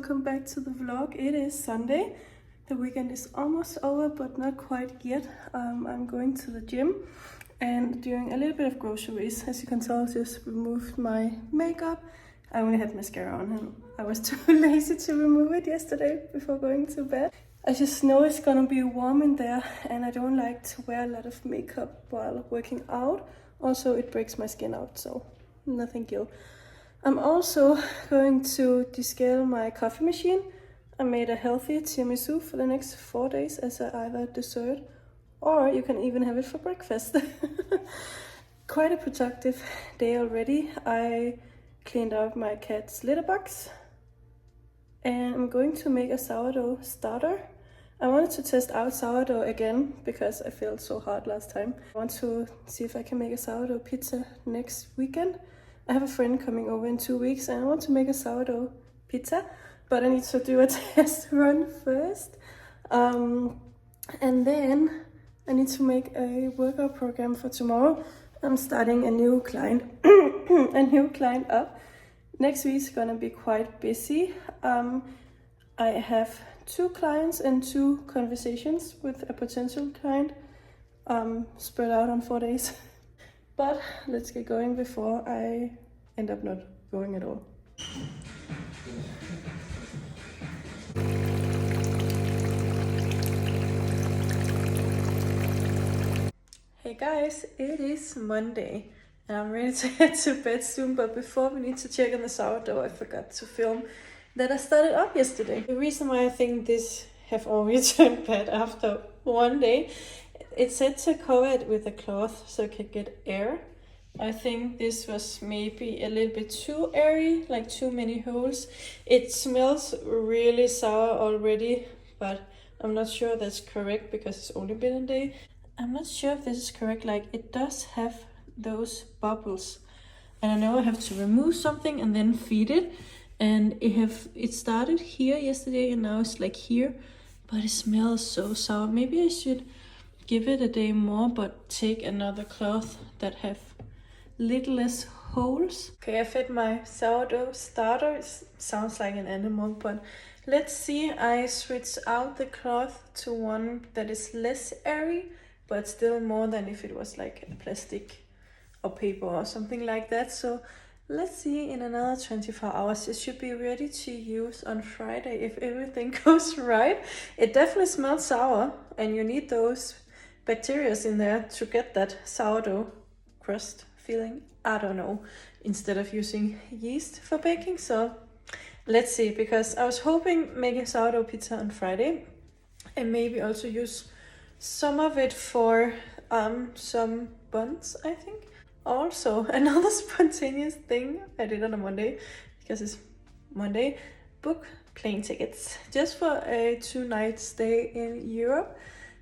welcome back to the vlog. It is Sunday. The weekend is almost over, but not quite yet. I'm going to the gym and doing a little bit of groceries. As you can tell, I just removed my makeup. I only had mascara on and I was too lazy to remove it yesterday before going to bed. I just know it's gonna be warm in there and I don't like to wear a lot of makeup while working out. Also, it breaks my skin out, so no thank you. I'm also going to descale my coffee machine. I made a healthy tiramisu for the next 4 days as either dessert or you can even have it for breakfast. Quite a productive day already. I cleaned out my cat's litter box and I'm going to make a sourdough starter. I wanted to test out sourdough again because I failed so hard last time. I want to see if I can make a sourdough pizza next weekend. I have a friend coming over in 2 weeks and I want to make a sourdough pizza, but I need to do a test run first. And then I need to make a workout program for tomorrow. I'm starting a new client, up. Next week's gonna be quite busy. I have 2 clients and 2 conversations with a potential client, spread out on 4 days. But let's get going before I end up not going at all. Hey guys, it is Monday and I'm ready to head to bed soon, but before we need to check on the sourdough, I forgot to film that I started up yesterday. The reason why I think this have always turned bad after 1 day, it said to cover it with a cloth so it could get air. I think this was maybe a little bit too airy, like too many holes. It smells really sour already, but I'm not sure that's correct because it's only been a day. I'm not sure if this is correct, like it does have those bubbles. And I know I have to remove something and then feed it. And it started here yesterday and now it's like here, but it smells so sour. Maybe I should give it a day more, but take another cloth that have little less holes. Okay, I fed my sourdough starter. It sounds like an animal, but let's see. I switched out the cloth to one that is less airy, but still more than if it was like a plastic or paper or something like that. So let's see, in another 24 hours, it should be ready to use on Friday if everything goes right. It definitely smells sour and you need those bacteria in there to get that sourdough crust feeling. I don't know, instead of using yeast for baking. So let's see, because I was hoping making sourdough pizza on Friday and maybe also use some of it for some buns, I think. Also, another spontaneous thing I did on a Monday, because it's Monday, book plane tickets just for a 2-night stay in Europe.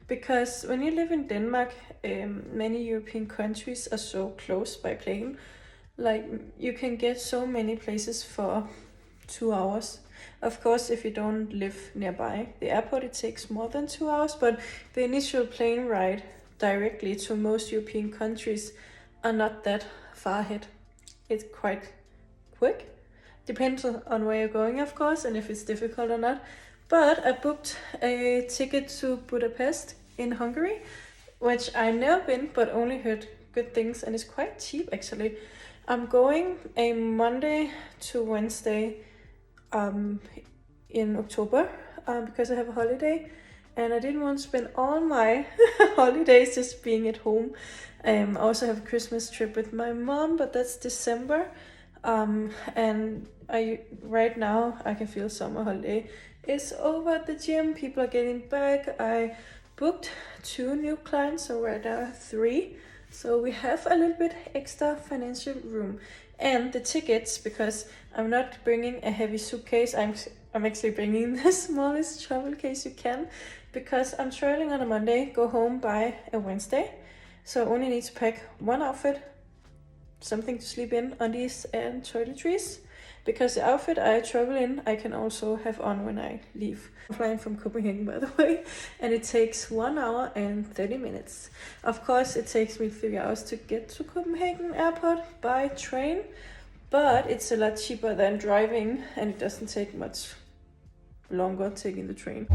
Because when you live in Denmark, many European countries are so close by plane. Like you can get so many places for 2 hours. Of course, if you don't live nearby the airport, it takes more than 2 hours, but the initial plane ride directly to most European countries are not that far ahead. It's quite quick. Depends on where you're going, of course, and if it's difficult or not. But I booked a ticket to Budapest in Hungary, which I've never been, but only heard good things, and it's quite cheap actually. I'm going a Monday to Wednesday in October because I have a holiday and I didn't want to spend all my holidays just being at home. I also have a Christmas trip with my mom, but that's December. And right now I can feel summer holiday is over at the gym. People are getting back. I booked 2 new clients, so right now I have 3. So we have a little bit extra financial room. And the tickets, because I'm not bringing a heavy suitcase, I'm actually bringing the smallest travel case you can, because I'm traveling on a Monday, go home by a Wednesday. So I only need to pack 1 outfit, something to sleep in, undies and toiletries. Because the outfit I travel in, I can also have on when I leave. I'm flying from Copenhagen, by the way, and it takes 1 hour and 30 minutes. Of course, it takes me 3 hours to get to Copenhagen airport by train, but it's a lot cheaper than driving and it doesn't take much longer taking the train.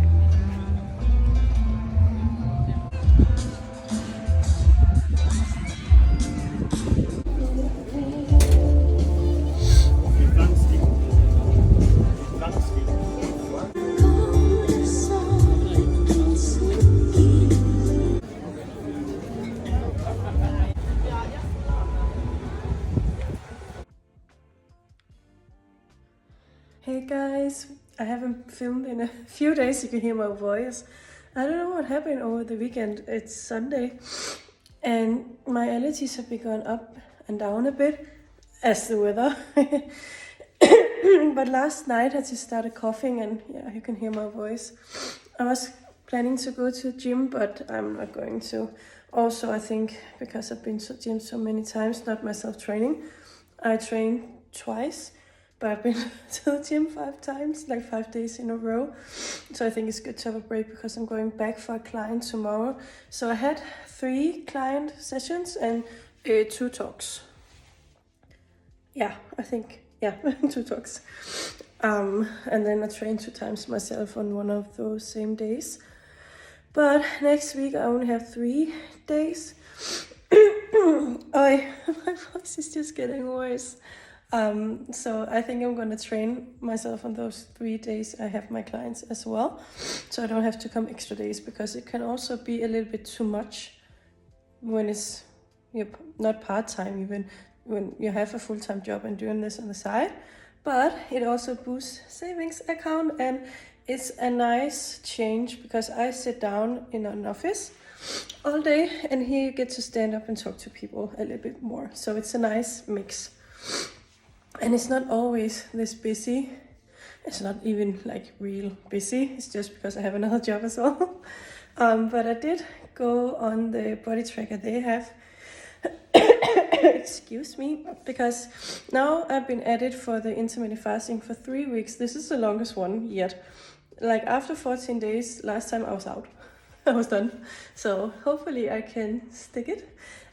Hey guys, I haven't filmed in a few days, you can hear my voice. I don't know what happened over the weekend. It's Sunday and my allergies have been going up and down a bit as the weather. But last night I just started coughing and yeah, you can hear my voice. I was planning to go to the gym, but I'm not going to. Also, I think because I've been to the gym so many times, not myself training, I train twice. But I've been to the gym 5 times, like 5 days in a row. So I think it's good to have a break because I'm going back for a client tomorrow. So I had 3 client sessions and 2 talks. Yeah, I think, yeah, 2 talks. And then I trained 2 times myself on one of those same days. But next week I only have 3 days. My voice is just getting worse. So I think I'm gonna train myself on those 3 days I have my clients as well. So I don't have to come extra days because it can also be a little bit too much when it's not part-time, even when you have a full-time job and doing this on the side. But it also boosts savings account and it's a nice change because I sit down in an office all day and here you get to stand up and talk to people a little bit more. So it's a nice mix. And it's not always this busy. It's not even like real busy. It's just because I have another job as well. But I did go on the body tracker they have. Excuse me. Because now I've been at it for the intermittent fasting for 3 weeks. This is the longest one yet. Like after 14 days, last time I was out. I was done. So hopefully I can stick it.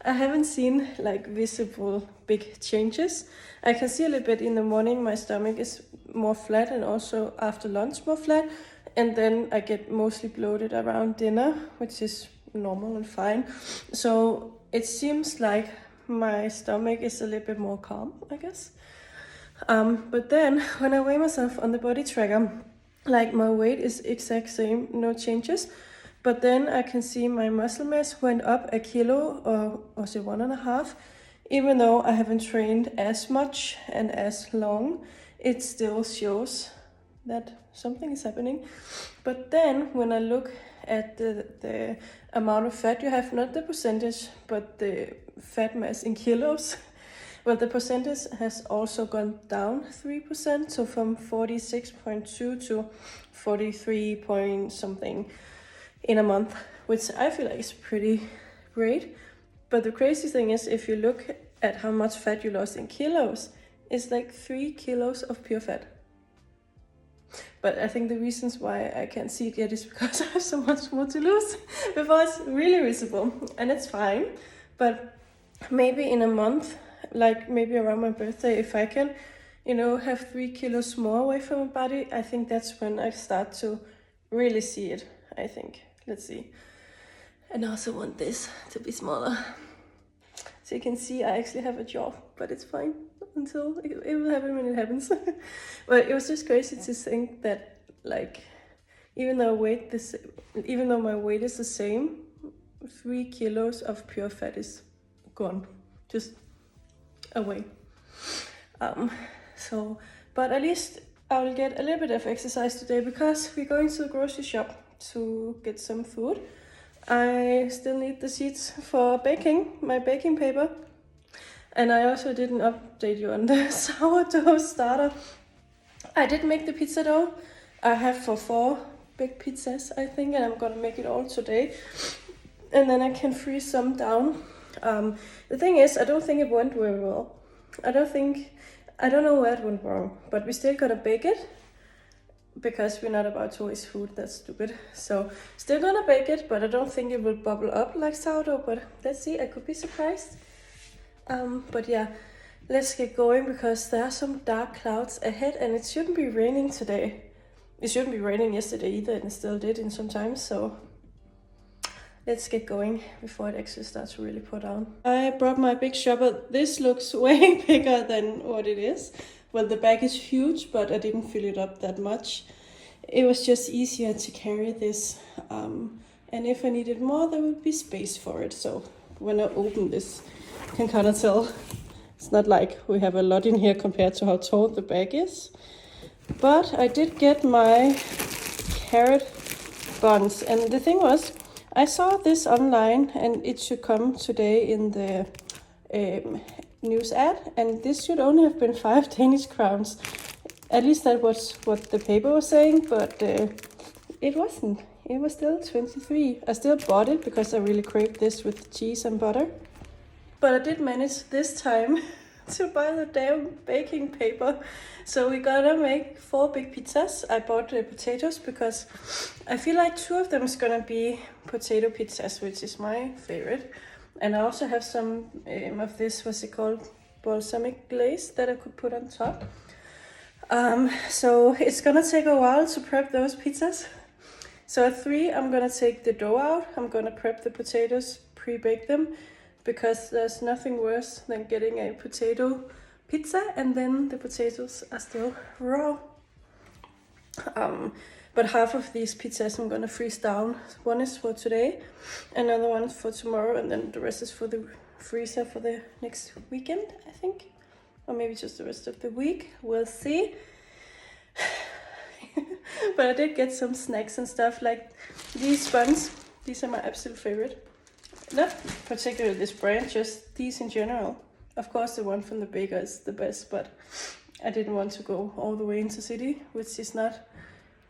I haven't seen like visible big changes. I can see a little bit in the morning my stomach is more flat and also after lunch more flat. And then I get mostly bloated around dinner, which is normal and fine. So it seems like my stomach is a little bit more calm, I guess. But then when I weigh myself on the body tracker, like my weight is exact same, no changes. But then I can see my muscle mass went up 1 kilo or was it 1.5. Even though I haven't trained as much and as long, it still shows that something is happening. But then when I look at the amount of fat you have, not the percentage, but the fat mass in kilos, well, the percentage has also gone down 3%. So from 46.2 to 43 point something in a month, which I feel like is pretty great. But the crazy thing is, if you look at how much fat you lost in kilos, it's like 3 kilos of pure fat. But I think the reasons why I can't see it yet is because I have so much more to lose before it's really visible. And it's fine. But maybe in a month, like maybe around my birthday, if I can, have 3 kilos more away from my body, I think that's when I start to really see it, I think. Let's see. And I also want this to be smaller. So you can see I actually have a jaw, but it's fine until it will happen when it happens. But it was just crazy to think that, like, even though my weight is the same, 3 kilos of pure fat is gone, just away. But at least I will get a little bit of exercise today because we're going to the grocery shop to get some food. I still need the sheets for baking, my baking paper. And I also didn't update you on the sourdough starter. I did make the pizza dough. I have for 4 big pizzas, I think, and I'm gonna make it all today. And then I can freeze some down. The thing is, I don't think it went very well. I don't know where it went wrong, but we still gotta bake it because we're not about to waste food. That's stupid. So still gonna bake it, but I don't think it will bubble up like sourdough, but let's see, I could be surprised. But yeah, let's get going because there are some dark clouds ahead and it shouldn't be raining today. it shouldn't be raining yesterday either, and it still did in some times, so let's get going before it actually starts to really pour down. I brought my big shopper. This looks way bigger than what it is. Well, the bag is huge, but I didn't fill it up that much. It was just easier to carry this. And if I needed more, there would be space for it. So when I open this, you can kind of tell it's not like we have a lot in here compared to how tall the bag is. But I did get my carrot buns. And the thing was, I saw this online and it should come today in the news ad. And this should only have been 5 Danish crowns. At least that was what the paper was saying, but it wasn't. It was still 23. I still bought it because I really craved this with cheese and butter. But I did manage this time to buy the damn baking paper. So we're gonna make 4 big pizzas. I bought the potatoes because I feel like 2 of them is gonna be potato pizzas, which is my favorite. And I also have some of this, what's it called? Balsamic glaze that I could put on top. So it's gonna take a while to prep those pizzas. So at 3, I'm gonna take the dough out. I'm gonna prep the potatoes, pre-bake them, because there's nothing worse than getting a potato pizza and then the potatoes are still raw. But half of these pizzas I'm gonna freeze down. One is for today, another one for tomorrow, and then the rest is for the freezer for the next weekend, I think. Or maybe just the rest of the week, we'll see. But I did get some snacks and stuff, like these buns. These are my absolute favorite. Not particularly this brand, just these in general. Of course the one from the baker is the best, but I didn't want to go all the way into city, which is not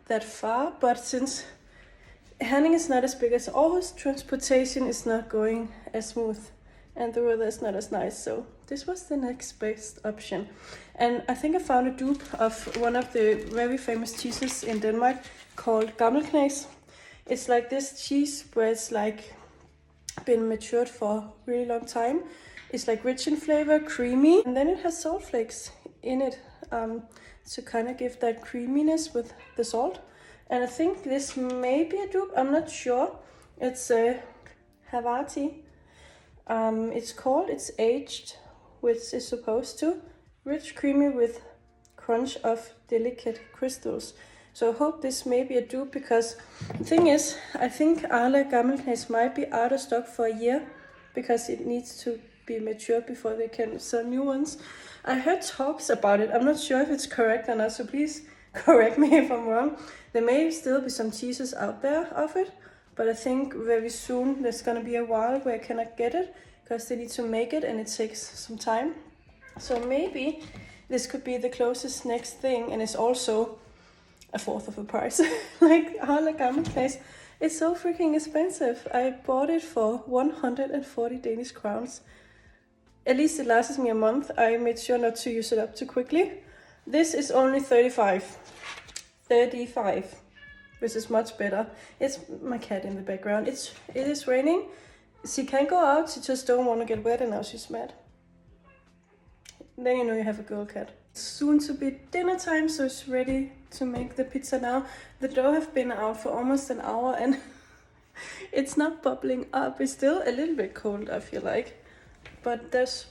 that far. But since Herning is not as big as Aarhus, transportation is not going as smooth and the weather is not as nice, so this was the next best option. And I think I found a dupe of one of the very famous cheeses in Denmark called Gammelknæs. It's like this cheese where it's like been matured for a really long time. It's like rich in flavor, creamy, and then it has salt flakes in it to kind of give that creaminess with the salt. And I think this may be a dupe, I'm not sure. It's a Havarti. It's aged, which is supposed to. Rich, creamy with crunch of delicate crystals. So I hope this may be a dupe, because the thing is, I think Arla Gammelknæs might be out of stock for a year because it needs to be matured before they can sell new ones. I heard talks about it. I'm not sure if it's correct or not, so please correct me if I'm wrong. There may still be some cheeses out there of it, but I think very soon there's gonna be a while where I cannot get it because they need to make it and it takes some time. So maybe this could be the closest next thing, and it's also a fourth of the price. Like Arla Gammelknæs, it's so freaking expensive. I bought it for 140 Danish crowns. At least it lasts me a month. I made sure not to use it up too quickly. This is only 35, which is much better. It's my cat in the background. It is raining. She can't go out. She just don't want to get wet, and now she's mad. Then you know you have a girl cat. Soon to be dinner time, so it's ready to make the pizza now. The dough have been out for almost an hour and it's not bubbling up. It's still a little bit cold, I feel like, but there's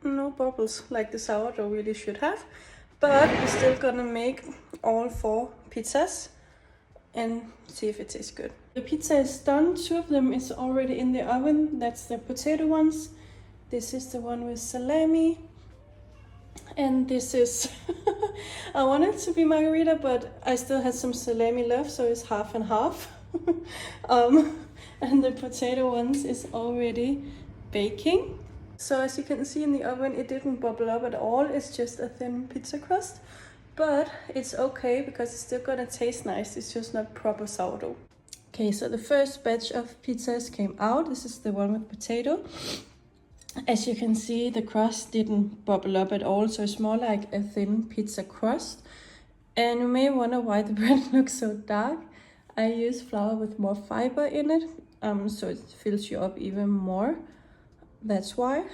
no bubbles like the sourdough really should have. But we're still gonna make all 4 pizzas and see if it tastes good. The pizza is done. 2 of them is already in the oven. That's the potato ones. This is the one with salami. And this is, I wanted it to be margarita, but I still had some salami left, so it's half and half. And the potato ones is already baking. So as you can see in the oven, it didn't bubble up at all. It's just a thin pizza crust, but it's okay because it's still gonna taste nice. It's just not proper sourdough. Okay, so the first batch of pizzas came out. This is the one with potato. As you can see, the crust didn't bubble up at all, so it's more like a thin pizza crust. And you may wonder why the bread looks so dark. I use flour with more fiber in it, so it fills you up even more. That's why.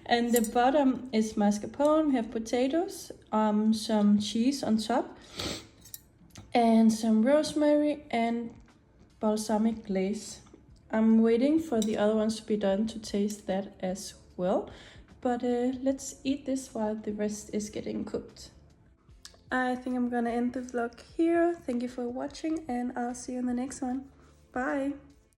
And the bottom is mascarpone. We have potatoes, some cheese on top. and some rosemary and balsamic glaze. I'm waiting for the other ones to be done to taste that as well. But let's eat this while the rest is getting cooked. I think I'm gonna end the vlog here. Thank you for watching and I'll see you in the next one. Bye!